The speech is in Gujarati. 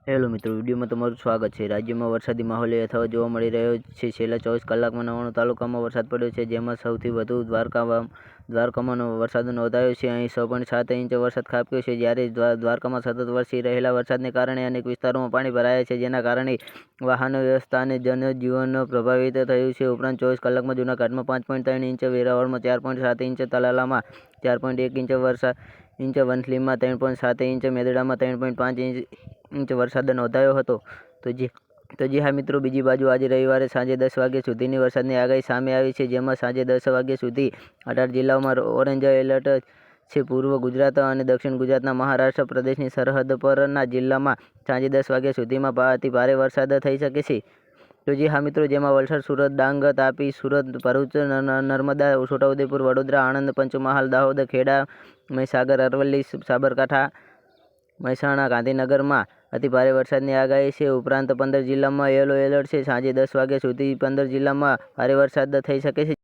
હેલો મિત્રો, વિડીયોમાં તમારું સ્વાગત છે। રાજ્યમાં વરસાદી માહોલ યથાવત જોવા મળી રહ્યો છે। છેલ્લા 24 કલાકમાં 99 તાલુકામાં વરસાદ પડ્યો છે, જેમાં સૌથી વધુ દ્વારકામાં વરસાદ નોંધાયો છે। અહીં 6.7 ઇંચ વરસાદ ખાબક્યો છે, જ્યારે દ્વારકામાં સતત વરસી રહેલા વરસાદને કારણે અનેક વિસ્તારોમાં પાણી ભરાયા છે, જેના કારણે વાહન વ્યવસ્થા અને જનજીવન પ્રભાવિત થયું છે। ઉપરાંત 24 કલાકમાં જૂનાગઢમાં 5.3 ઇંચ, વેરાવળમાં 4.7 ઇંચ, તલાલામાં 4.1 ઇંચ, વંથલીમાં 3.7 ઇંચ, મેદડામાં 3.5 ઇંચ વરસાદ નોંધાયો હતો। તો જી હા મિત્રો, બીજી બાજુ આજે રવિવારે સાંજે 10 વાગ્યા સુધીની વરસાદની આગાહી સામે આવી છે, જેમાં સાંજે 10 વાગ્યા સુધી 18 જિલ્લાઓમાં ઓરેન્જ એલર્ટ છે। પૂર્વ ગુજરાત અને દક્ષિણ ગુજરાતના મહારાષ્ટ્ર પ્રદેશની સરહદ પરના જિલ્લામાં સાંજે 10 વાગ્યા સુધીમાં અતિ ભારે વરસાદ થઈ શકે છે। તો જી હા મિત્રો, જેમાં વલસાડ, સુરત, ડાંગ, તાપી, સુરત, ભરૂચ, નર્મદા, છોટાઉદેપુર, વડોદરા, આણંદ, પંચમહાલ, દાહોદ, ખેડા, મહીસાગર, અરવલ્લી, સાબરકાંઠા, મહેસાણા, ગાંધીનગરમાં અતિ ભારે વરસાદની આગાહી છે। ઉપરાંત 15 જિલ્લામાં યલો એલર્ટ છે। સાંજે 10 વાગ્યા સુધી 15 જિલ્લામાં ભારે વરસાદ થઈ શકે છે।